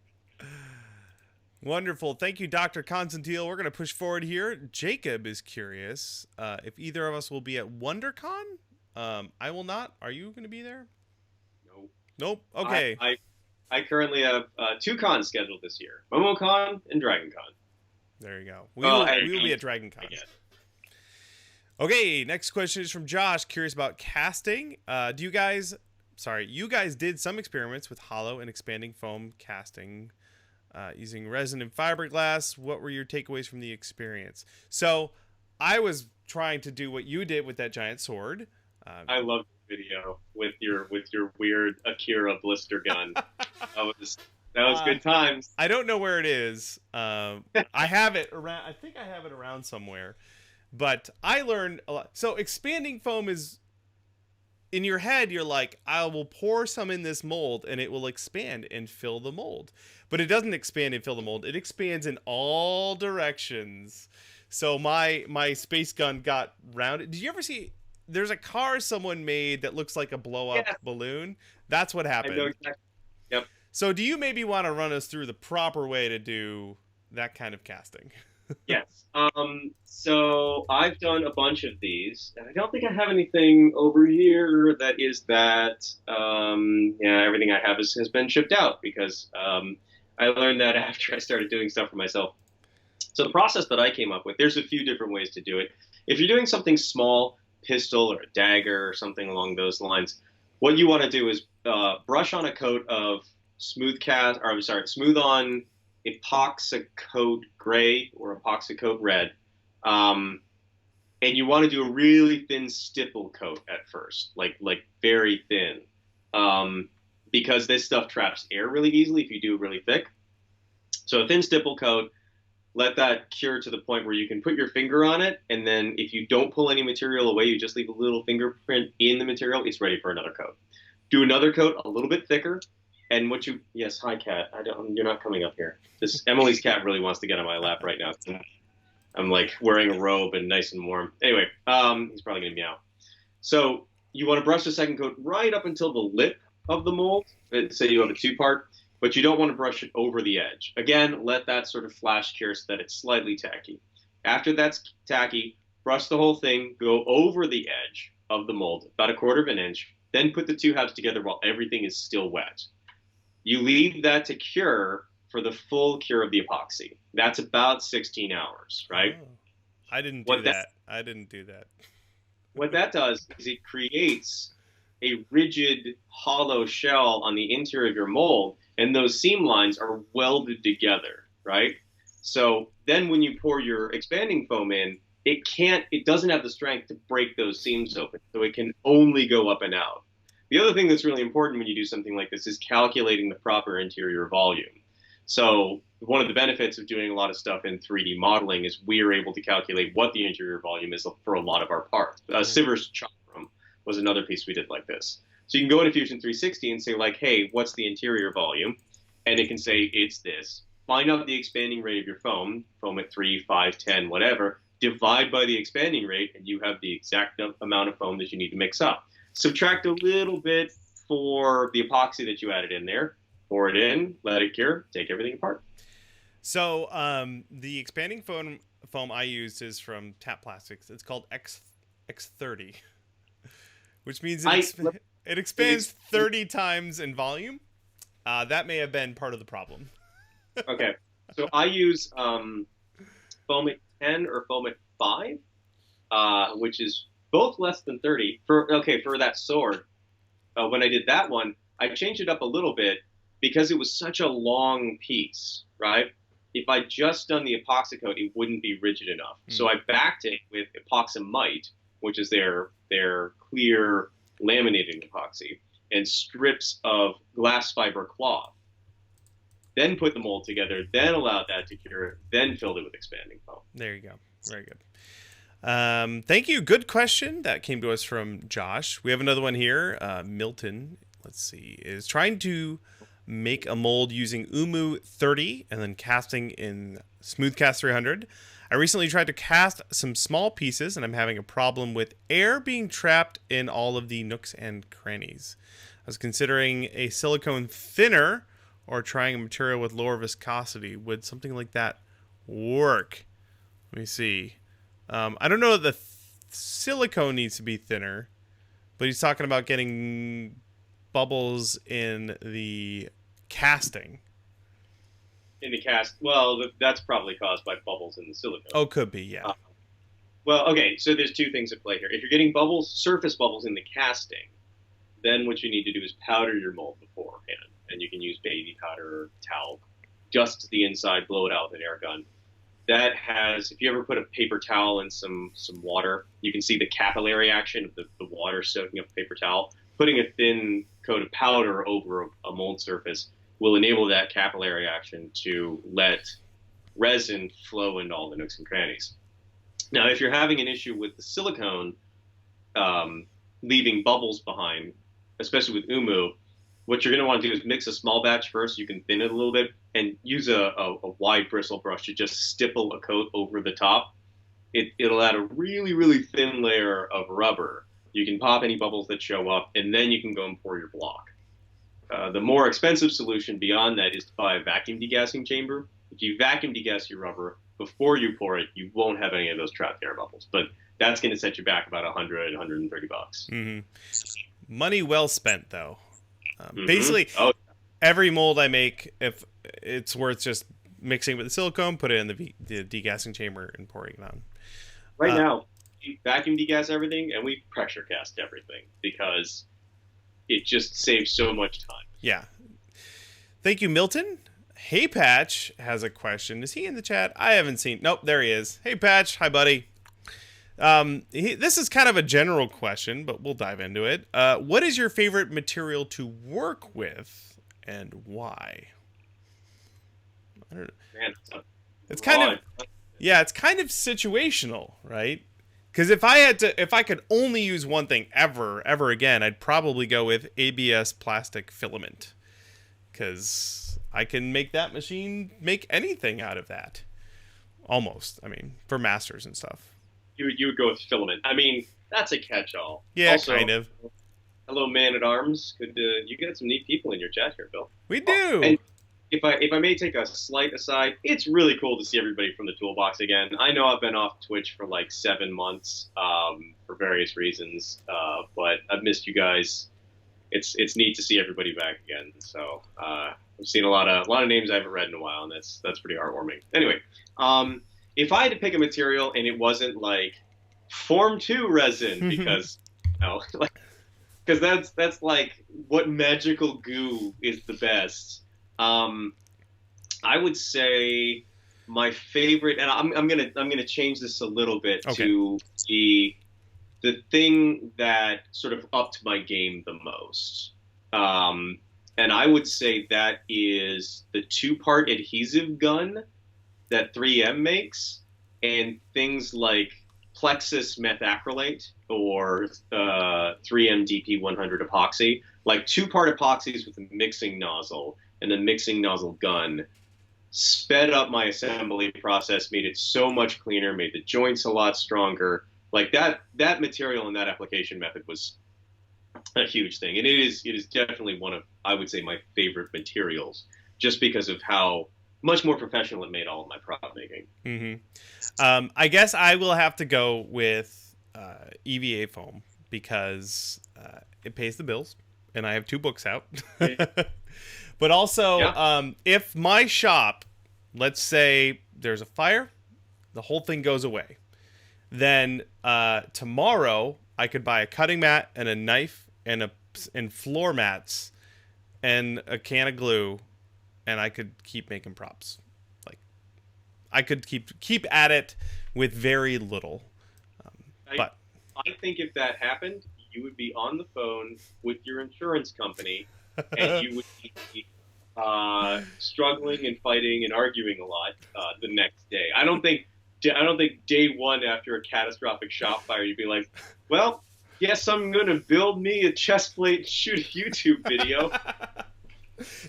Wonderful. Thank you, Dr. Constantine. We're going to push forward here. Jacob is curious if either of us will be at WonderCon. I will not. Are you going to be there? No. Nope. Okay. I currently have 2 cons scheduled this year. MomoCon and DragonCon. There you go. We will be at DragonCon. Okay, next question is from Josh. Curious about casting. You guys did some experiments with hollow and expanding foam casting using resin and fiberglass. What were your takeaways from the experience? So I was trying to do what you did with that giant sword. I love the video with your weird Akira blister gun. that was good times. I don't know where it is. I have it around. I think I have it around somewhere. But I learned a lot. So expanding foam is, in your head, you're like, I will pour some in this mold and it will expand and fill the mold. But it doesn't expand and fill the mold. It expands in all directions. So my space gun got rounded. Did you ever see, there's a car someone made that looks like a blow-up balloon? That's what happened. I know exactly. Yep. So do you maybe want to run us through the proper way to do that kind of casting? Yes. So I've done a bunch of these, and I don't think I have anything over here that is that. Everything I have has been shipped out because I learned that after I started doing stuff for myself. So the process that I came up with, there's a few different ways to do it. If you're doing something small, pistol or a dagger or something along those lines, what you want to do is brush on a coat of smooth on EpoxACoat gray or EpoxACoat red. And you want to do a really thin stipple coat at first, like very thin, because this stuff traps air really easily if you do it really thick. So a thin stipple coat, let that cure to the point where you can put your finger on it, and then if you don't pull any material away, you just leave a little fingerprint in the material, it's ready for another coat. Do another coat a little bit thicker, and yes, hi cat, you're not coming up here. Emily's cat really wants to get on my lap right now. I'm like wearing a robe and nice and warm. Anyway, he's probably gonna meow. So you want to brush the second coat right up until the lip of the mold. Say you have a two-part, but you don't want to brush it over the edge. Again, let that sort of flash cure so that it's slightly tacky. After that's tacky, brush the whole thing, go over the edge of the mold, about 1/4 of an inch, then put the two halves together while everything is still wet. You leave that to cure for the full cure of the epoxy. That's about 16 hours, right? Oh, I didn't do that. I didn't do that. What that does is it creates a rigid, hollow shell on the interior of your mold, and those seam lines are welded together, right? So then when you pour your expanding foam in, it doesn't have the strength to break those seams open, so it can only go up and out. The other thing that's really important when you do something like this is calculating the proper interior volume. So one of the benefits of doing a lot of stuff in 3D modeling is we are able to calculate what the interior volume is for a lot of our parts. Siver's chop room was another piece we did like this. So you can go into Fusion 360 and say like, hey, what's the interior volume? And it can say it's this. Find out the expanding rate of your foam at 3, 5, 10, whatever, divide by the expanding rate, and you have the exact amount of foam that you need to mix up. Subtract a little bit for the epoxy that you added in there. Pour it in, let it cure, take everything apart. So the expanding foam I used is from Tap Plastics. It's called X30, which means it expands 30 times in volume. That may have been part of the problem. Okay, so I use foam at 10 or foam at 5, which is both less than 30. For that sword, when I did that one, I changed it up a little bit, because it was such a long piece, right? If I'd just done the EpoxACoat, it wouldn't be rigid enough. So I backed it with EpoxAMite, which is their clear laminating epoxy, and strips of glass fiber cloth. Then put the mold together, then allowed that to cure, then filled it with expanding foam. There you go. Very good. Thank you. Good question. That came to us from Josh. We have another one here. Milton, let's see, is trying to make a mold using Umu 30 and then casting in Smoothcast 300. I recently tried to cast some small pieces, and I'm having a problem with air being trapped in all of the nooks and crannies. I was considering a silicone thinner or trying a material with lower viscosity. Would something like that work? Let me see. I don't know that the silicone needs to be thinner, but he's talking about getting bubbles in the casting. Well, that's probably caused by bubbles in the silicone. Oh, could be, yeah. Well, okay, so there's two things at play here. If you're getting surface bubbles in the casting, then what you need to do is powder your mold beforehand. And you can use baby powder or talc, just the inside, blow it out with an air gun. That has, if you ever put a paper towel in some water, you can see the capillary action of the water soaking up the paper towel. Putting a thin coat of powder over a mold surface will enable that capillary action to let resin flow into all the nooks and crannies. Now, if you're having an issue with the silicone leaving bubbles behind, especially with Umu, what you're going to want to do is mix a small batch first. You can thin it a little bit and use a wide bristle brush to just stipple a coat over the top. It'll add a really, really thin layer of rubber. You can pop any bubbles that show up, and then you can go and pour your block. The more expensive solution beyond that is to buy a vacuum degassing chamber. If you vacuum degas your rubber before you pour it, you won't have any of those trapped air bubbles. But that's going to set you back about $100, $130. Mm-hmm. Money well spent, though. Basically, every mold I make, if it's worth just mixing with the silicone, put it in the degassing chamber, and pouring it on. Right now, we vacuum degas everything, and we pressure cast everything because it just saves so much time. Yeah. Thank you, Milton. Hey Patch has a question. Is he in the chat? I haven't seen. Nope, there he is. Hey Patch, hi buddy. This is kind of a general question, but we'll dive into it. What is your favorite material to work with, and why? I don't know. Man, it's kind of situational, right? Because if I could only use one thing ever again, I'd probably go with ABS plastic filament, because I can make that machine make anything out of that, almost. I mean, for masters and stuff. You would go with filament. I mean, that's a catch-all. Yeah, also, kind of. Hello, Man at Arms. Could you get some neat people in your chat here, Bill? We do. And if I may take a slight aside, it's really cool to see everybody from the toolbox again. I know I've been off Twitch for like 7 months for various reasons, but I've missed you guys. It's neat to see everybody back again. So I've seen a lot of names I haven't read in a while, and that's pretty heartwarming. Anyway, if I had to pick a material and it wasn't like Form 2 resin, because because that's like what magical goo is the best. I would say my favorite, and I'm gonna change this a little bit to the thing that sort of upped my game the most. And I would say that is the 2-part adhesive gun that 3M makes, and things like Plexus methacrylate or 3M DP100 epoxy, like 2-part epoxies with a mixing nozzle and the mixing nozzle gun, sped up my assembly process, made it so much cleaner, made the joints a lot stronger. Like that material and that application method was a huge thing, and it is definitely one of, I would say, my favorite materials, just because of how much more professional it made all of my prop making. Mm-hmm. I guess I will have to go with EVA foam, because it pays the bills, and I have 2 books out. But also, if my shop, let's say there's a fire, the whole thing goes away, then tomorrow I could buy a cutting mat and a knife and floor mats and a can of glue, and I could keep making props. Like, I could keep at it with very little. But I think if that happened, you would be on the phone with your insurance company, and you would be struggling and fighting and arguing a lot the next day. I don't think day one after a catastrophic shop fire you'd be like, well, guess I'm gonna build me a chest plate and shoot a YouTube video.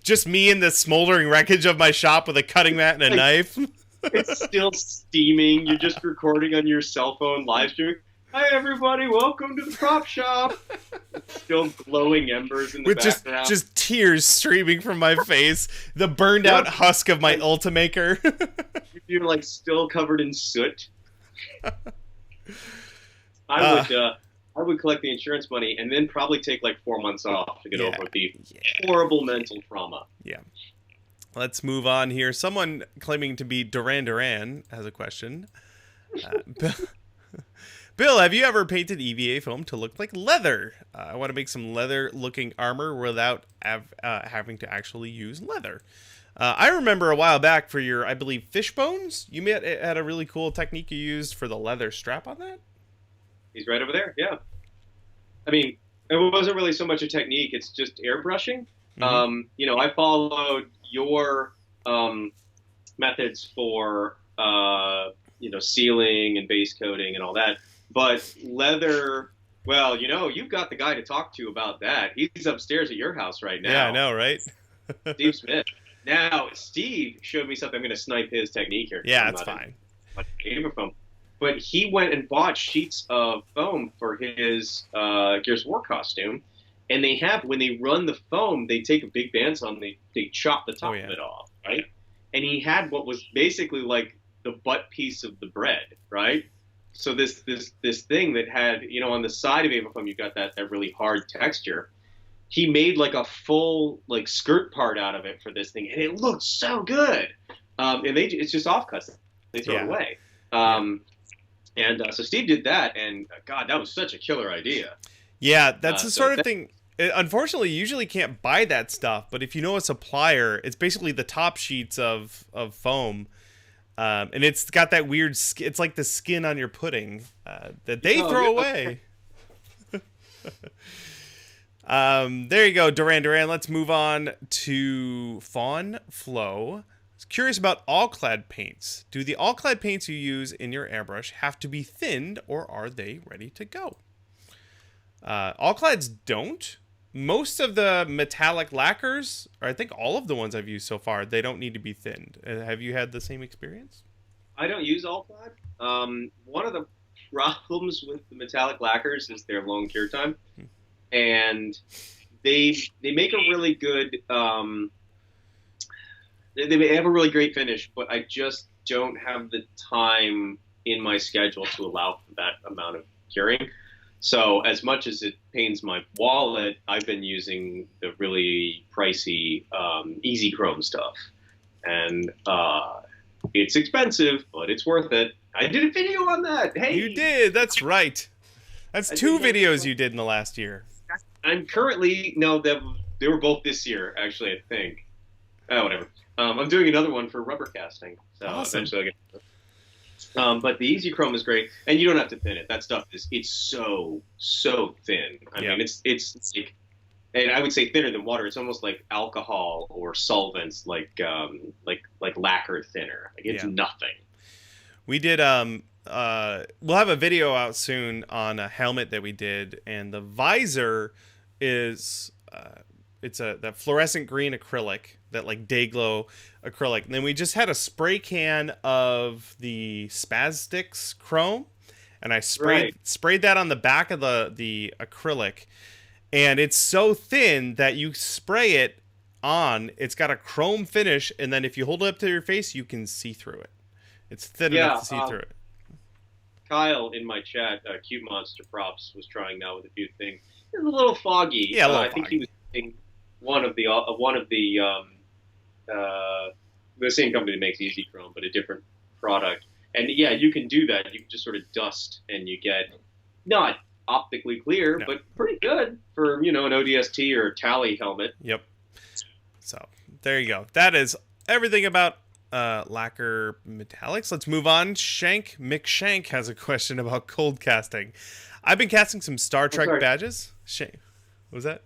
Just me in the smoldering wreckage of my shop with a cutting mat and a knife. It's still steaming. You're just recording on your cell phone live streaming. Hi everybody, welcome to the prop shop. Still glowing embers in the background. Just tears streaming from my face. The burned out husk of my Ultimaker. You're like still covered in soot. I would collect the insurance money and then probably take like 4 months off to get over the horrible mental trauma. Yeah. Let's move on here. Someone claiming to be Doran has a question. Bill, have you ever painted EVA foam to look like leather? I want to make some leather-looking armor without having to actually use leather. I remember a while back for your, I believe, fish bones, you had a really cool technique you used for the leather strap on that? He's right over there, yeah. I mean, it wasn't really so much a technique, it's just airbrushing. Mm-hmm. I followed your methods for, sealing and base coating and all that. But leather, well, you've got the guy to talk to about that. He's upstairs at your house right now. Yeah, I know, right? Steve Smith. Now, Steve showed me something. I'm going to snipe his technique here. Yeah, that's fine. Foam. But he went and bought sheets of foam for his Gears of War costume. And when they run the foam, they take a big bandsaw and they chop the top of it off, right? And he had what was basically like the butt piece of the bread, right? So this thing that had, on the side of Ava foam, you've got that really hard texture. He made like a full like skirt part out of it for this thing, and it looked so good. And it's just offcuts. They throw it away. So Steve did that, and God, that was such a killer idea. Yeah, that's the sort of thing. Unfortunately, you usually can't buy that stuff, but if you know a supplier, it's basically the top sheets of foam, and it's got that weird. It's like the skin on your pudding that they throw away. There you go, Doran. Let's move on to Fawn Flow. Curious about all clad paints. Do the all clad paints you use in your airbrush have to be thinned, or are they ready to go? All clads don't. Most of the metallic lacquers, or I think all of the ones I've used so far, they don't need to be thinned. Have you had the same experience? I don't use all clad. One of the problems with the metallic lacquers is their long cure time, and they make a really good. They have a really great finish, but I just don't have the time in my schedule to allow for that amount of curing. So as much as it pains my wallet, I've been using the really pricey Easy Chrome stuff. And it's expensive, but it's worth it. I did a video on that. Hey, you did. That's right. That's 2 videos you did in the last year. I'm currently, no, they were both this year, actually, I think. Oh, whatever. I'm doing another one for rubber casting. So eventually I'll get to it. But the Easy Chrome is great, and you don't have to thin it. That stuff it's so thin. I mean, it's like, and I would say thinner than water. It's almost like alcohol or solvents, like lacquer thinner. Like it's nothing. We did. We'll have a video out soon on a helmet that we did, and the visor is it's that fluorescent green acrylic, that like day glow acrylic. And then we just had a spray can of the Spastics chrome, and I sprayed that on the back of the acrylic, and it's so thin that you spray it on, it's got a chrome finish, and then if you hold it up to your face, you can see through it. It's thin enough to see through it. Kyle in my chat, Cute Monster Props, was trying that with a few things. It's a little foggy. Yeah, I think he was using one of the same company that makes Easy Chrome, but a different product. And yeah, you can do that. You can just sort of dust, and you get not optically clear, but pretty good for an ODST or Tally helmet. Yep. So there you go. That is everything about lacquer metallics. Let's move on. Mick Shank has a question about cold casting. I've been casting some Star Trek badges. What was that?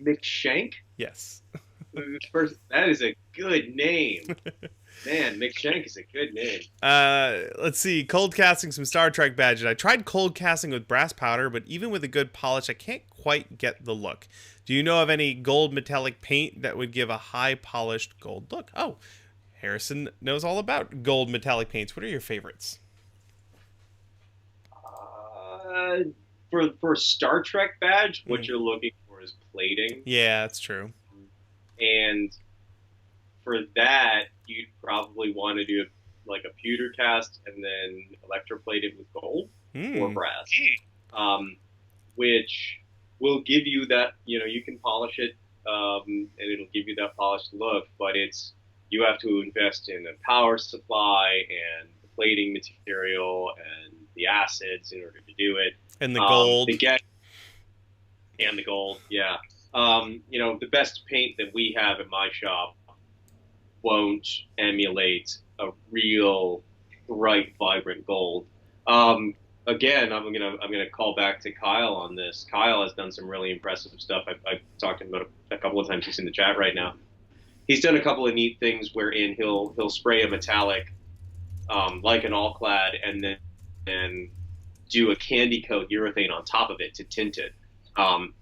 Mick Shank? Yes. That is a good name. Man, Mick Shank is a good name. Let's see. Cold casting some Star Trek badges. I tried cold casting with brass powder, but even with a good polish, I can't quite get the look. Do you know of any gold metallic paint that would give a high polished gold look? Oh, Harrison knows all about gold metallic paints. What are your favorites? For a Star Trek badge, what you're looking for is plating. Yeah, that's true. And for that, you'd probably want to do like a pewter cast and then electroplate it with gold or brass, which will give you that, you can polish it and it'll give you that polished look, but you have to invest in a power supply and the plating material and the acids in order to do it. And the gold. And the gold, yeah. The best paint that we have in my shop won't emulate a real bright, vibrant gold. Again, I'm gonna call back to Kyle on this. Kyle has done some really impressive stuff. I've talked to him about a couple of times. He's in the chat right now. He's done a couple of neat things wherein he'll spray a metallic, like an all clad, and then do a candy coat urethane on top of it to tint it.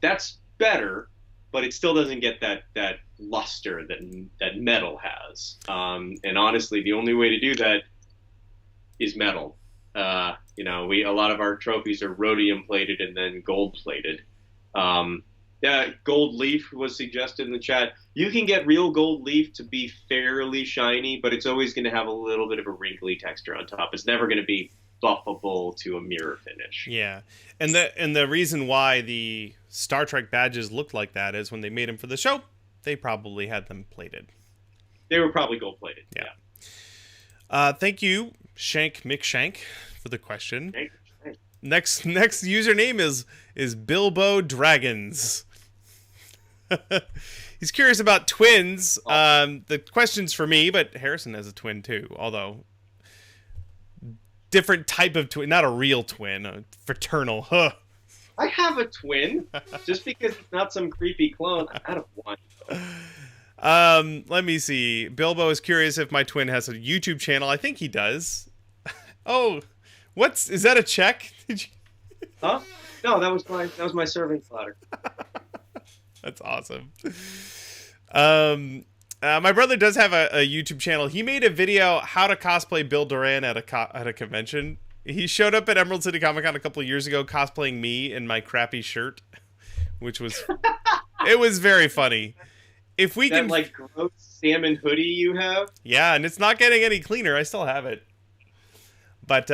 That's better, but it still doesn't get that luster that metal has. And honestly, the only way to do that is metal. A lot of our trophies are rhodium plated and then gold plated. Gold leaf was suggested in the chat. You can get real gold leaf to be fairly shiny, but it's always going to have a little bit of a wrinkly texture on top. It's never going to be buffable to a mirror finish. Yeah, and the reason why the Star Trek badges looked like that is when they made them for the show, they probably had them plated. They were probably gold plated. Yeah. Thank you, Shank McShank, for the question. Okay. Next username is Bilbo Dragons. He's curious about twins. The question's for me, but Harrison has a twin too, although different type of twin, not a real twin, a fraternal. Huh. I have a twin. Just because it's not some creepy clone, I have one. Let me see. Bilbo is curious if my twin has a YouTube channel. I think he does. Oh, is that a check? Did you... Huh? No, that was my serving platter. That's awesome. My brother does have a YouTube channel. He made a video how to cosplay Bill Doran at a convention. He showed up at Emerald City Comic Con a couple of years ago cosplaying me in my crappy shirt, which was it was very funny. If we can, like, gross salmon hoodie you have. Yeah, and it's not getting any cleaner. I still have it. But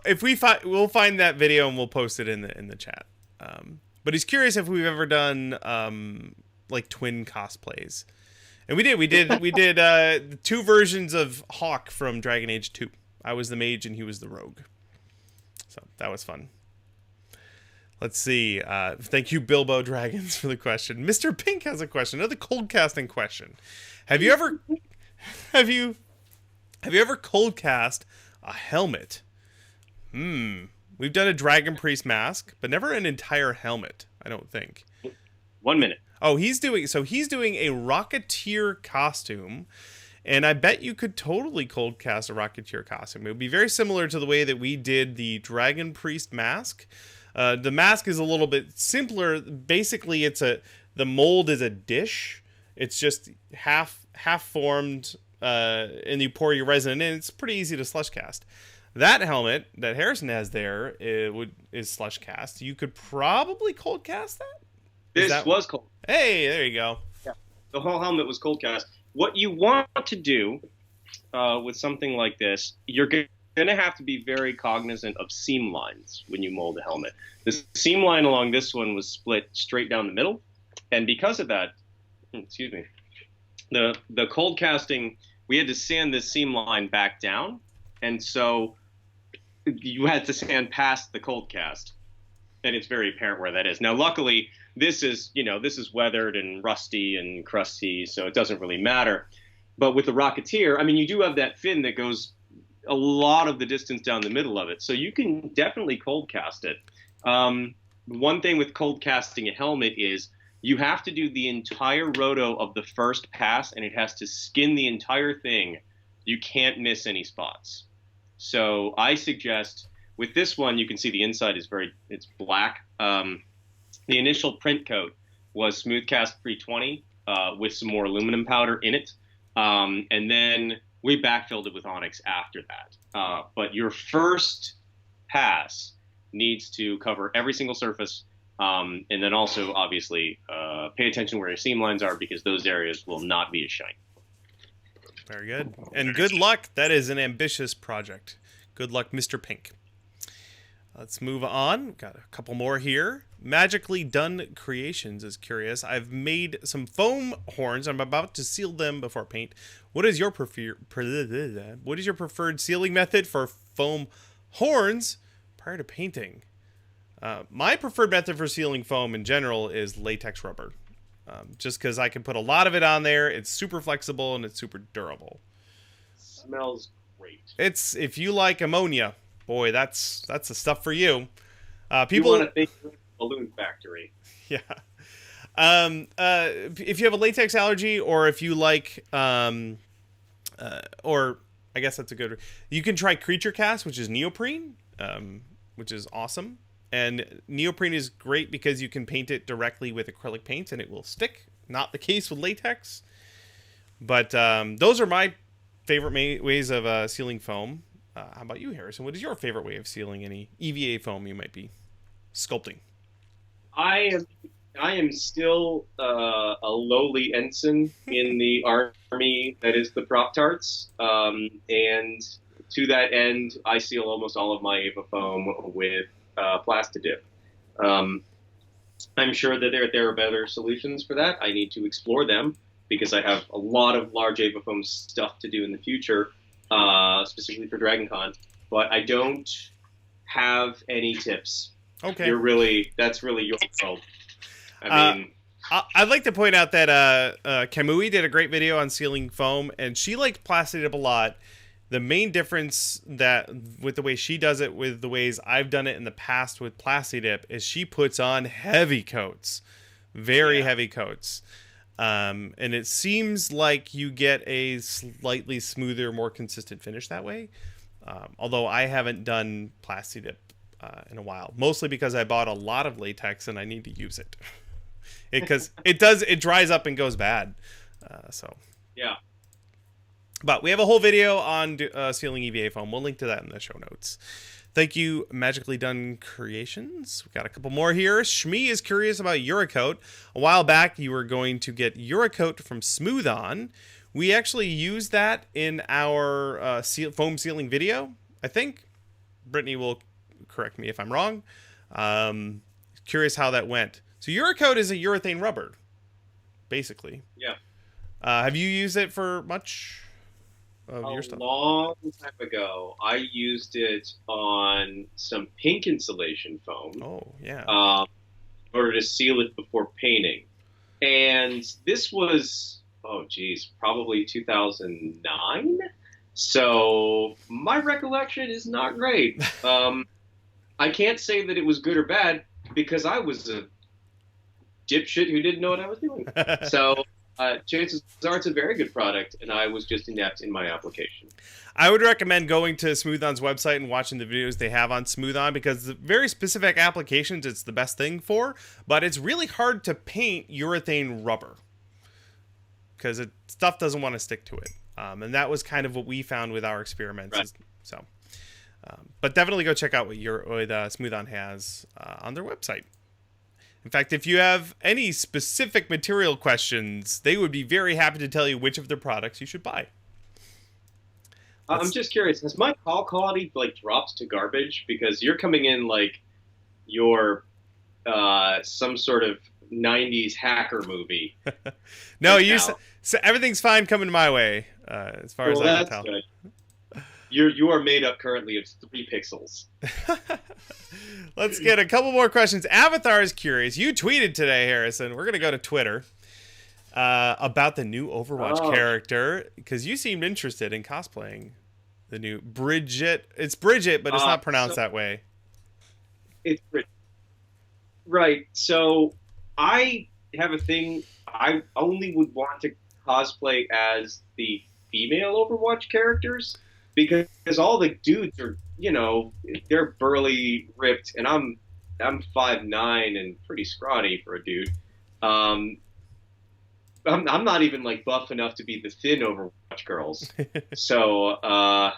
if we'll find that video and we'll post it in the chat. But he's curious if we've ever done like twin cosplays, and we did 2 versions of Hawk from Dragon Age 2. I was the mage and he was the rogue, so that was fun. Let's see. Thank you, Bilbo Dragons, for the question. Mr. Pink has a question, another cold casting question. Have you ever cold cast a helmet? We've done a Dragon Priest mask, but never an entire helmet, I don't think. 1 minute. Oh, he's doing a Rocketeer costume, and I bet you could totally cold cast a Rocketeer costume. It would be very similar to the way that we did the Dragon Priest mask. The mask is a little bit simpler. Basically, the mold is a dish. It's just half formed, and you pour your resin in. It's pretty easy to slush cast. That helmet that Harrison has there is slush cast. You could probably cold cast that. This was cold. Hey, there you go. Yeah, the whole helmet was cold cast. What you want to do with something like this, you're going to have to be very cognizant of seam lines when you mold a helmet. The seam line along this one was split straight down the middle, and because of that, excuse me, the cold casting, we had to sand this seam line back down, and so you had to sand past the cold cast, and it's very apparent where that is. Now, luckily, this is weathered and rusty and crusty, so it doesn't really matter. But with the Rocketeer, I mean, you do have that fin that goes a lot of the distance down the middle of it, so you can definitely cold cast it. One thing with cold casting a helmet is you have to do the entire roto of the first pass, and it has to skin the entire thing. You can't miss any spots. So I suggest with this one, you can see the inside is it's black. The initial print coat was Smoothcast 320 with some more aluminum powder in it, and then we backfilled it with Onyx after that. But your first pass needs to cover every single surface, and then also, obviously, pay attention where your seam lines are, because those areas will not be as shiny. Very good. And good luck. That is an ambitious project. Good luck, Mr. Pink. Let's move on. Got a couple more here. Magically Done Creations is curious. I've made some foam horns. I'm about to seal them before paint. What is your preferred sealing method for foam horns prior to painting? My preferred method for sealing foam in general is latex rubber. Just because I can put a lot of it on there. It's super flexible and it's super durable. Smells great. It's, if you like ammonia, boy, that's the stuff for you. People you want to think balloon factory. Yeah. If you have a latex allergy, or if you like, or I guess that's a good. You can try Creature Cast, which is neoprene, which is awesome. And neoprene is great because you can paint it directly with acrylic paint and it will stick. Not the case with latex. But those are my favorite ways of sealing foam. How about you, Harrison? What is your favorite way of sealing any EVA foam you might be sculpting? I am still a lowly ensign in the army that is the Prop Tarts. And to that end, I seal almost all of my Ava foam with Plastidip. I'm sure that there are better solutions for that. I need to explore them because I have a lot of large Ava foam stuff to do in the future. specifically for Dragon Con, but I don't have any tips. Okay. That's really your world. I mean, I'd like to point out that Kamui did a great video on sealing foam, and she liked Plasti Dip a lot. The main difference that with the way she does it with the ways I've done it in the past with Plasti Dip is she puts on heavy coats, very heavy coats. And it seems like you get a slightly smoother, more consistent finish that way. Although I haven't done Plasti Dip in a while, mostly because I bought a lot of latex and I need to use it. Because it dries up and goes bad. Yeah. But we have a whole video on sealing EVA foam. We'll link to that in the show notes. Thank you, Magically Done Creations. We got a couple more here. Shmi is curious about Urecoat. A while back, you were going to get Urecoat from Smooth On. We actually used that in our foam sealing video, I think. Brittany will correct me if I'm wrong. Curious how that went. So Urecoat is a urethane rubber, basically. Yeah. Have you used it for much of your stuff? A long time ago, I used it on some pink insulation foam. Oh, yeah. In order to seal it before painting. And this was, probably 2009. So my recollection is not great. I can't say that it was good or bad because I was a dipshit who didn't know what I was doing. So chances are it's a very good product, and I was just inept in my application. I would recommend going to Smooth On's website and watching the videos they have on Smooth On, because the very specific applications it's the best thing for, but it's really hard to paint urethane rubber because stuff doesn't want to stick to it. And that was kind of what we found with our experiments. Right. So, but definitely go check out what Smooth On has on their website. In fact, if you have any specific material questions, they would be very happy to tell you which of their products you should buy. I'm just curious, has my call quality dropped to garbage? Because you're coming in like you're some sort of 90s hacker movie. No, so everything's fine coming my way, as far as I can tell. Good. You are made up currently of 3 pixels. Let's get a couple more questions. Avatar is curious. You tweeted today, Harrison. We're going to go to Twitter about the new Overwatch character, because you seemed interested in cosplaying the new Bridget. It's Bridget, but it's not pronounced that way. It's Bridget. Right. So I have a thing. I only would want to cosplay as the female Overwatch characters, because all the dudes are, they're burly, ripped, and I'm 5'9" and pretty scrawny for a dude. I'm not even buff enough to be the thin Overwatch girls. So I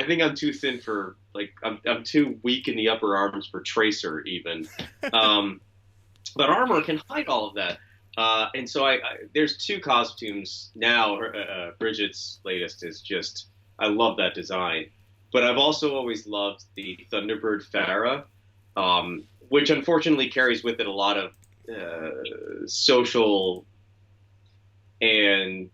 think I'm too thin for I'm too weak in the upper arms for Tracer even. But armor can hide all of that. And so there's 2 costumes now. Bridget's latest is just, I love that design. But I've also always loved the Thunderbird Farah, which unfortunately carries with it a lot of social and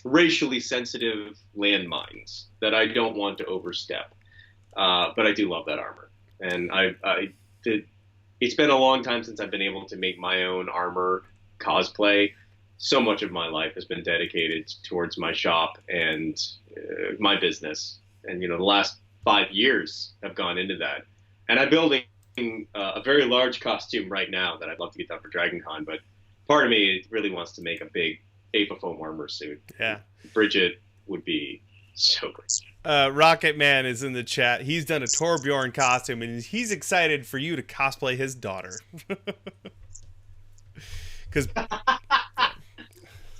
racially sensitive landmines that I don't want to overstep. But I do love that armor. And it's been a long time since I've been able to make my own armor cosplay. So much of my life has been dedicated towards my shop and my business. And, the last 5 years have gone into that. And I'm building a very large costume right now that I'd love to get done for Dragon Con. But part of me really wants to make a big Apofoam armor suit. Yeah. Bridget would be so great. Rocket Man is in the chat. He's done a Torbjorn costume, and he's excited for you to cosplay his daughter. Because...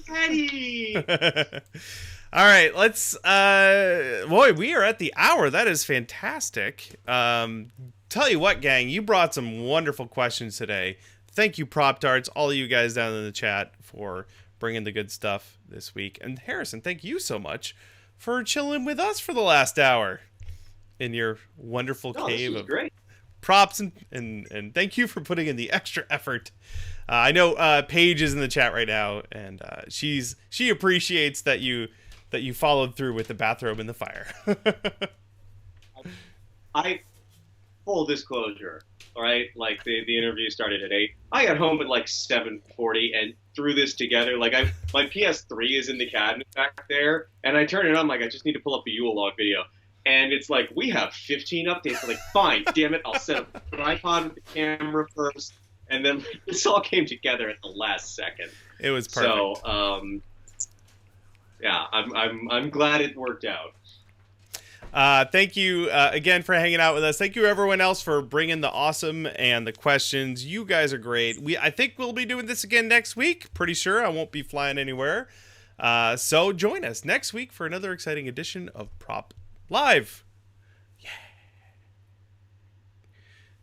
Daddy! All right, let's boy, we are at the hour. That is fantastic. Tell you what, gang, you brought some wonderful questions today. Thank you, Prop Darts, all of you guys down in the chat, for bringing the good stuff this week. And Harrison, thank you so much for chilling with us for the last hour in your wonderful cave of great props, and thank you for putting in the extra effort. I know Paige is in the chat right now, and she appreciates that that you followed through with the bathrobe in the fire. I full disclosure, all right? Like the interview started at 8. I got home at like 7:40 and threw this together. Like my PS3 is in the cabinet back there, and I turn it on like I just need to pull up a Yule log video. And it's like, we have 15 updates. I'm like, fine, damn it, I'll set up an iPod with the camera first. And then this all came together at the last second. It was perfect. So, yeah, I'm glad it worked out. Thank you again for hanging out with us. Thank you everyone else for bringing the awesome and the questions. You guys are great. I think we'll be doing this again next week. Pretty sure I won't be flying anywhere. So join us next week for another exciting edition of Prop Live.